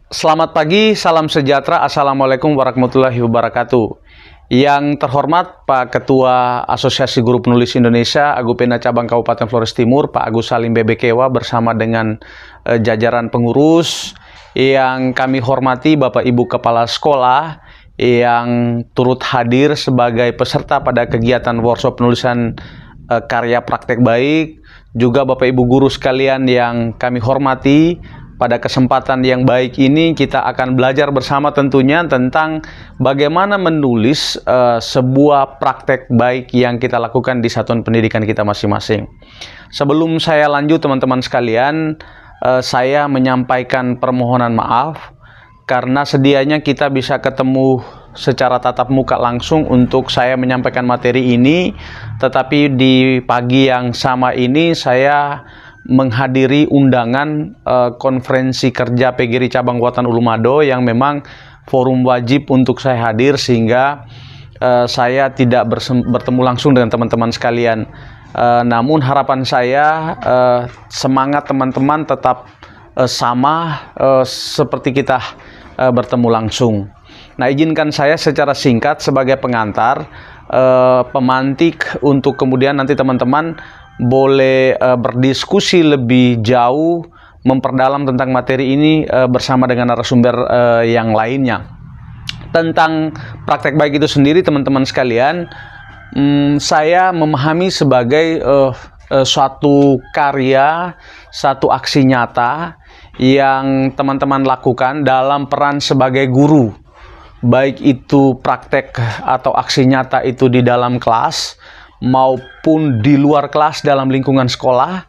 Selamat pagi, salam sejahtera, Assalamualaikum warahmatullahi wabarakatuh. Yang terhormat Pak Ketua Asosiasi Guru Penulis Indonesia, Agupena Cabang Kabupaten Flores Timur, Pak Agus Salim Bebekewa bersama dengan jajaran pengurus. Yang kami hormati Bapak Ibu Kepala Sekolah yang turut hadir sebagai peserta pada kegiatan workshop penulisan karya praktek baik. Juga Bapak Ibu guru sekalian yang kami hormati. Pada kesempatan yang baik ini kita akan belajar bersama tentunya tentang bagaimana menulis sebuah praktek baik yang kita lakukan di satuan pendidikan kita masing-masing. Sebelum saya lanjut teman-teman sekalian, saya menyampaikan permohonan maaf karena sedianya kita bisa ketemu secara tatap muka langsung untuk saya menyampaikan materi ini, tetapi di pagi yang sama ini saya menghadiri undangan konferensi kerja PGRI Cabang Buatan Ulumado yang memang forum wajib untuk saya hadir, sehingga saya tidak bertemu langsung dengan teman-teman sekalian. Namun harapan saya semangat teman-teman tetap sama seperti kita bertemu langsung. Nah, izinkan saya secara singkat sebagai pengantar, pemantik untuk kemudian nanti teman-teman boleh berdiskusi lebih jauh, memperdalam tentang materi ini bersama dengan narasumber yang lainnya. Tentang praktek baik itu sendiri teman-teman sekalian, saya memahami sebagai suatu karya, satu aksi nyata yang teman-teman lakukan dalam peran sebagai guru. Baik itu praktek atau aksi nyata itu di dalam kelas, maupun di luar kelas dalam lingkungan sekolah,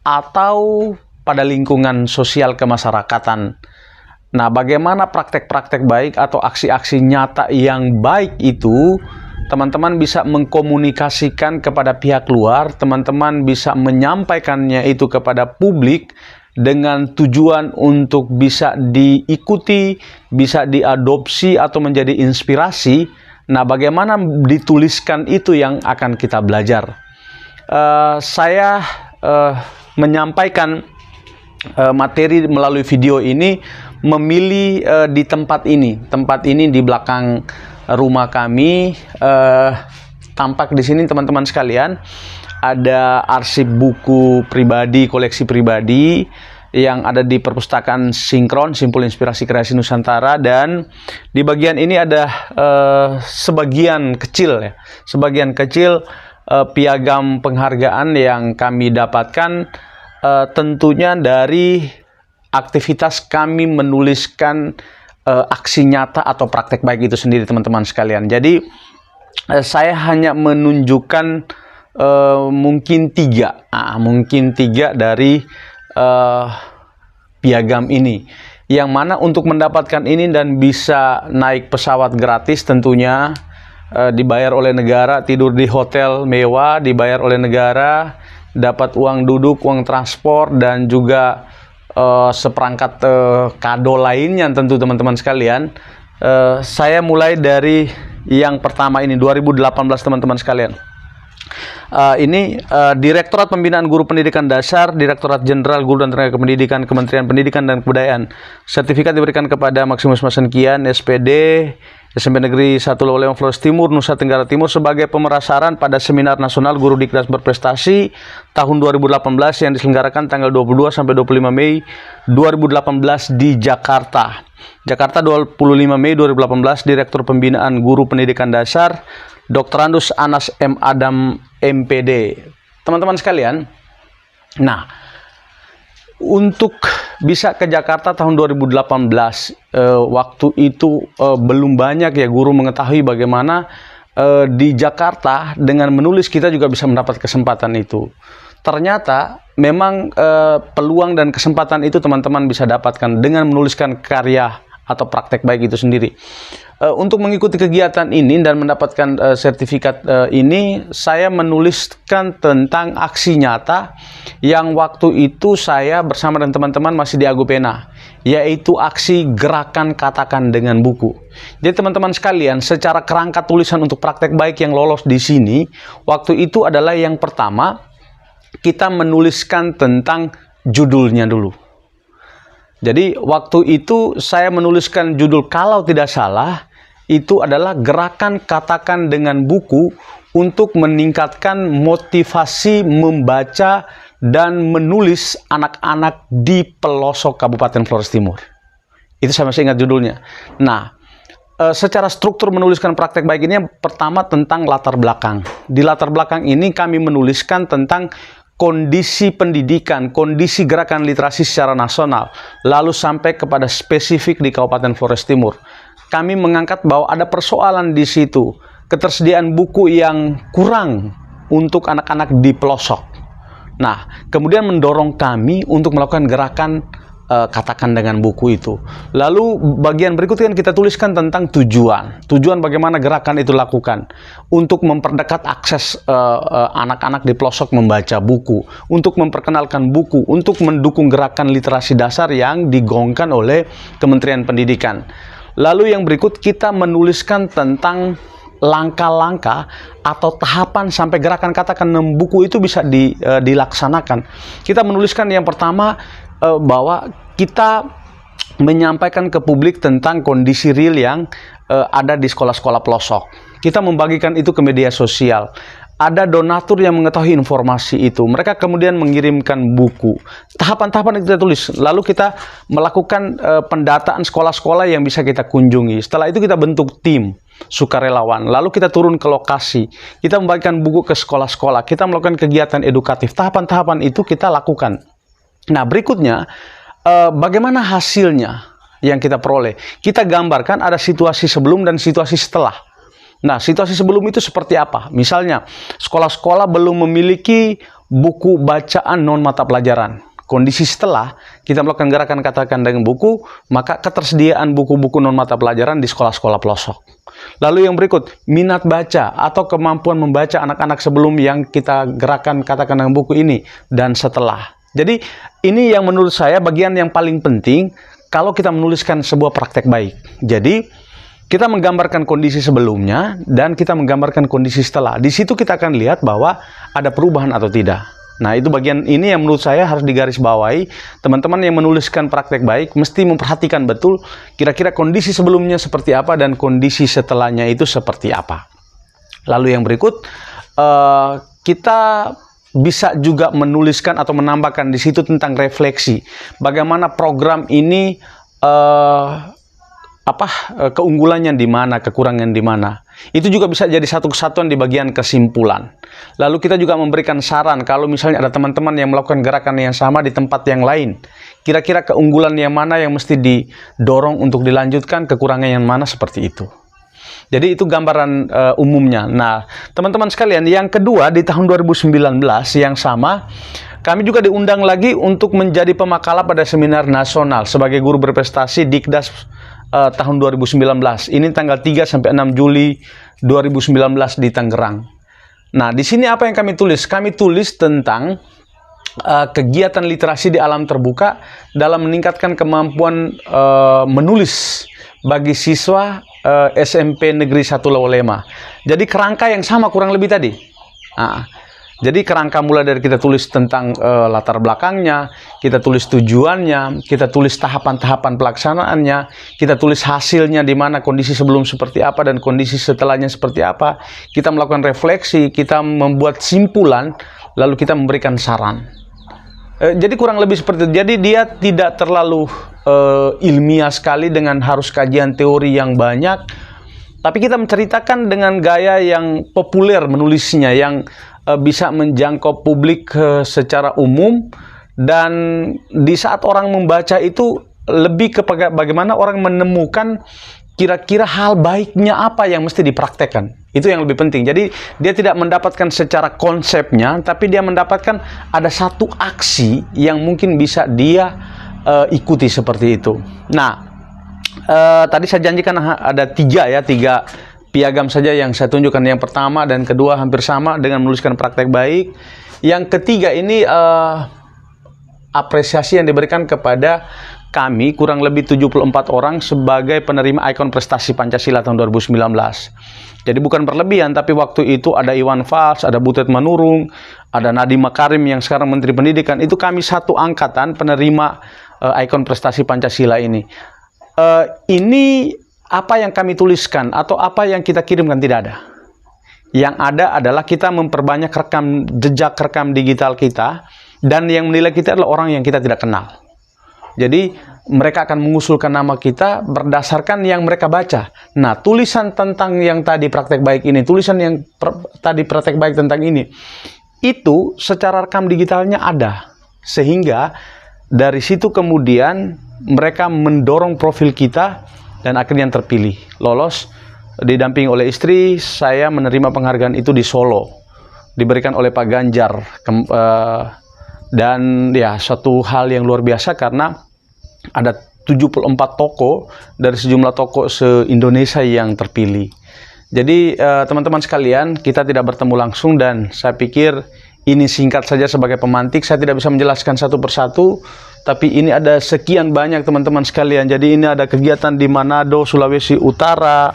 atau pada lingkungan sosial kemasyarakatan. Nah, bagaimana praktek-praktek baik atau aksi-aksi nyata yang baik itu teman-teman bisa mengkomunikasikan kepada pihak luar, teman-teman bisa menyampaikannya itu kepada publik dengan tujuan untuk bisa diikuti, bisa diadopsi atau menjadi inspirasi. Nah, bagaimana dituliskan itu yang akan kita belajar. Saya menyampaikan materi melalui video ini memilih di tempat ini. Tempat ini di belakang rumah kami. Tampak di sini teman-teman sekalian ada arsip buku pribadi, koleksi pribadi yang ada di perpustakaan Sinkron, Simpul Inspirasi Kreasi Nusantara, dan di bagian ini ada sebagian kecil piagam penghargaan yang kami dapatkan tentunya dari aktivitas kami menuliskan aksi nyata atau praktek baik itu sendiri teman-teman sekalian. Jadi saya hanya menunjukkan mungkin tiga dari piagam ini, yang mana untuk mendapatkan ini dan bisa naik pesawat gratis tentunya, dibayar oleh negara, tidur di hotel mewah dibayar oleh negara, dapat uang duduk, uang transport, dan juga seperangkat kado lainnya tentu teman-teman sekalian. Saya mulai dari yang pertama ini, 2018 teman-teman sekalian. Ini Direktorat Pembinaan Guru Pendidikan Dasar, Direktorat Jenderal Guru dan Tenaga Pendidikan, Kementerian Pendidikan dan Kebudayaan. Sertifikat diberikan kepada Maximus Masenkian, SPD, SMP Negeri 1 Lewalewang Flores Timur, Nusa Tenggara Timur, sebagai pemerasaran pada Seminar Nasional Guru Dikdas Berprestasi tahun 2018 yang diselenggarakan tanggal 22 sampai 25 Mei 2018 di Jakarta. Jakarta 25 Mei 2018, Direktur Pembinaan Guru Pendidikan Dasar, Dr. Andus Anas M. Adam MPD. Teman-teman sekalian, nah, untuk bisa ke Jakarta tahun 2018, waktu itu belum banyak ya guru mengetahui bagaimana di Jakarta dengan menulis kita juga bisa mendapat kesempatan itu. Ternyata memang peluang dan kesempatan itu teman-teman bisa dapatkan dengan menuliskan karya atau praktek baik itu sendiri. Untuk mengikuti kegiatan ini dan mendapatkan sertifikat ini, saya menuliskan tentang aksi nyata yang waktu itu saya bersama dengan teman-teman masih di Agupena, yaitu aksi gerakan katakan dengan buku. Jadi teman-teman sekalian, secara kerangka tulisan untuk praktek baik yang lolos di sini, waktu itu adalah yang pertama, kita menuliskan tentang judulnya dulu. Jadi waktu itu saya menuliskan judul kalau tidak salah itu adalah gerakan katakan dengan buku untuk meningkatkan motivasi membaca dan menulis anak-anak di pelosok Kabupaten Flores Timur. Itu saya masih ingat judulnya. Nah, secara struktur menuliskan praktek baik ini yang pertama tentang latar belakang. Di latar belakang ini kami menuliskan tentang kondisi pendidikan, kondisi gerakan literasi secara nasional, lalu sampai kepada spesifik di Kabupaten Flores Timur. Kami mengangkat bahwa ada persoalan di situ, ketersediaan buku yang kurang untuk anak-anak di pelosok. Nah, kemudian mendorong kami untuk melakukan gerakan katakan dengan buku itu. Lalu bagian berikutnya kita tuliskan tentang tujuan. Tujuan bagaimana gerakan itu lakukan. Untuk memperdekat akses anak-anak di pelosok membaca buku. Untuk memperkenalkan buku. Untuk mendukung gerakan literasi dasar yang digaungkan oleh Kementerian Pendidikan. Lalu yang berikut kita menuliskan tentang langkah-langkah atau tahapan sampai gerakan katakan buku itu bisa dilaksanakan. Kita menuliskan yang pertama bahwa kita menyampaikan ke publik tentang kondisi real yang ada di sekolah-sekolah pelosok. Kita membagikan itu ke media sosial. Ada donatur yang mengetahui informasi itu. Mereka kemudian mengirimkan buku. Tahapan-tahapan yang kita tulis. Lalu kita melakukan pendataan sekolah-sekolah yang bisa kita kunjungi. Setelah itu kita bentuk tim sukarelawan. Lalu kita turun ke lokasi. Kita membagikan buku ke sekolah-sekolah. Kita melakukan kegiatan edukatif. Tahapan-tahapan itu kita lakukan. Nah, berikutnya, bagaimana hasilnya yang kita peroleh? Kita gambarkan ada situasi sebelum dan situasi setelah. Nah, situasi sebelum itu seperti apa? Misalnya, sekolah-sekolah belum memiliki buku bacaan non-mata pelajaran. Kondisi setelah kita melakukan gerakan katakan dengan buku, maka ketersediaan buku-buku non-mata pelajaran di sekolah-sekolah pelosok. Lalu yang berikut, minat baca atau kemampuan membaca anak-anak sebelum yang kita gerakan katakan dengan buku ini, dan setelah. Jadi ini yang menurut saya bagian yang paling penting kalau kita menuliskan sebuah praktek baik. Jadi kita menggambarkan kondisi sebelumnya dan kita menggambarkan kondisi setelah. Di situ kita akan lihat bahwa ada perubahan atau tidak. Nah, itu bagian ini yang menurut saya harus digarisbawahi. Teman-teman yang menuliskan praktek baik mesti memperhatikan betul kira-kira kondisi sebelumnya seperti apa dan kondisi setelahnya itu seperti apa. Lalu yang berikut, kita bisa juga menuliskan atau menambahkan di situ tentang refleksi. Bagaimana program ini keunggulannya di mana, kekurangan di mana. Itu juga bisa jadi satu kesatuan di bagian kesimpulan. Lalu kita juga memberikan saran kalau misalnya ada teman-teman yang melakukan gerakan yang sama di tempat yang lain. Kira-kira keunggulan yang mana yang mesti didorong untuk dilanjutkan, kekurangan yang mana seperti itu. Jadi itu gambaran umumnya. Nah, teman-teman sekalian, yang kedua di tahun 2019 yang sama, kami juga diundang lagi untuk menjadi pemakala pada seminar nasional sebagai guru berprestasi Dikdas tahun 2019. Ini tanggal 3 sampai 6 Juli 2019 di Tangerang. Nah, di sini apa yang kami tulis? Kami tulis tentang kegiatan literasi di alam terbuka dalam meningkatkan kemampuan menulis bagi siswa SMP Negeri 1 Lawalema. Jadi kerangka yang sama kurang lebih tadi. Jadi kerangka mulai dari kita tulis tentang latar belakangnya, kita tulis tujuannya, kita tulis tahapan-tahapan pelaksanaannya, kita tulis hasilnya di mana kondisi sebelum seperti apa dan kondisi setelahnya seperti apa. Kita melakukan refleksi, kita membuat simpulan, lalu kita memberikan saran. Jadi kurang lebih seperti itu. Jadi dia tidak terlalu ilmiah sekali dengan harus kajian teori yang banyak, tapi kita menceritakan dengan gaya yang populer menulisnya, yang bisa menjangkau publik secara umum, dan di saat orang membaca itu lebih kepada bagaimana orang menemukan kira-kira hal baiknya apa yang mesti dipraktekkan. Itu yang lebih penting. Jadi dia tidak mendapatkan secara konsepnya, tapi dia mendapatkan ada satu aksi yang mungkin bisa dia ikuti seperti itu. Nah, tadi saya janjikan ada tiga piagam saja yang saya tunjukkan. Yang pertama dan kedua hampir sama dengan menuliskan praktek baik. Yang ketiga ini apresiasi yang diberikan kepada kami kurang lebih 74 orang sebagai penerima ikon prestasi Pancasila tahun 2019. Jadi bukan berlebihan, tapi waktu itu ada Iwan Fals, ada Butet Manurung, ada Nadiem Makarim yang sekarang Menteri Pendidikan. Itu kami satu angkatan penerima ikon prestasi Pancasila ini. Ini apa yang kami tuliskan atau apa yang kita kirimkan, tidak ada. Yang ada adalah kita memperbanyak jejak rekam digital kita, dan yang menilai kita adalah orang yang kita tidak kenal. Jadi mereka akan mengusulkan nama kita berdasarkan yang mereka baca. Nah, tulisan tentang yang tadi praktek baik ini, tulisan yang tadi praktek baik tentang ini, itu secara rekam digitalnya ada. Sehingga dari situ kemudian mereka mendorong profil kita dan akhirnya terpilih, lolos. Didampingi oleh istri, saya menerima penghargaan itu di Solo, diberikan oleh Pak Ganjar, dan ya suatu hal yang luar biasa karena ada 74 toko dari sejumlah toko se-Indonesia yang terpilih. Jadi teman-teman sekalian, kita tidak bertemu langsung dan saya pikir ini singkat saja sebagai pemantik. Saya tidak bisa menjelaskan satu persatu, tapi ini ada sekian banyak teman-teman sekalian. Jadi ini ada kegiatan di Manado, Sulawesi Utara,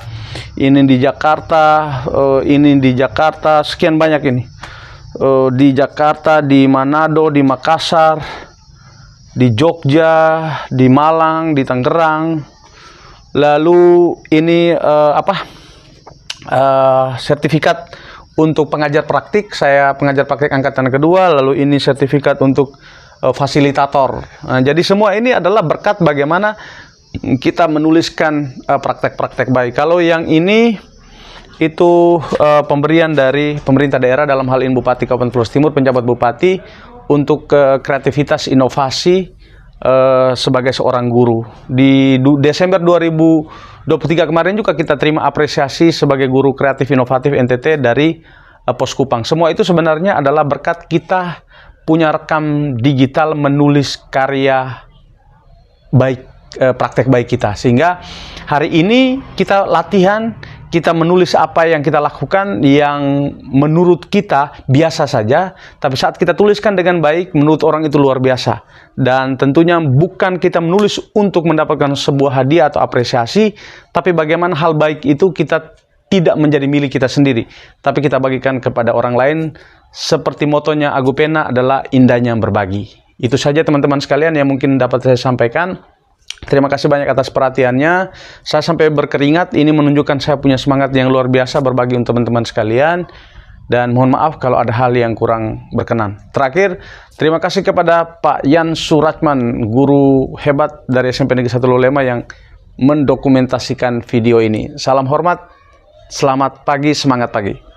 ini di Jakarta, sekian banyak ini. Di Jakarta, di Manado, di Makassar, di Jogja, di Malang, di Tangerang. Lalu ini sertifikat untuk pengajar praktik, saya pengajar praktik angkatan kedua. Lalu ini sertifikat untuk fasilitator. Nah, jadi semua ini adalah berkat bagaimana kita menuliskan praktek-praktek baik. Kalau yang ini itu pemberian dari pemerintah daerah, dalam hal ini Bupati Kabupaten Flores Timur, penjabat Bupati, untuk kreativitas inovasi sebagai seorang guru. Di Desember 2023 kemarin juga kita terima apresiasi sebagai guru kreatif inovatif NTT dari Poskupang. Semua itu sebenarnya adalah berkat kita punya rekam digital menulis karya baik, praktek baik kita. Sehingga hari ini kita latihan, kita menulis apa yang kita lakukan yang menurut kita biasa saja, tapi saat kita tuliskan dengan baik, menurut orang itu luar biasa. Dan tentunya bukan kita menulis untuk mendapatkan sebuah hadiah atau apresiasi, tapi bagaimana hal baik itu kita tidak menjadi milik kita sendiri, tapi kita bagikan kepada orang lain. Seperti motonya Agupena adalah indahnya berbagi. Itu saja teman-teman sekalian yang mungkin dapat saya sampaikan. Terima kasih banyak atas perhatiannya. Saya sampai berkeringat, ini menunjukkan saya punya semangat yang luar biasa berbagi untuk teman-teman sekalian. Dan mohon maaf kalau ada hal yang kurang berkenan. Terakhir, terima kasih kepada Pak Yan Suratman, guru hebat dari SMP Negeri 1 Lolema yang mendokumentasikan video ini. Salam hormat, selamat pagi, semangat pagi.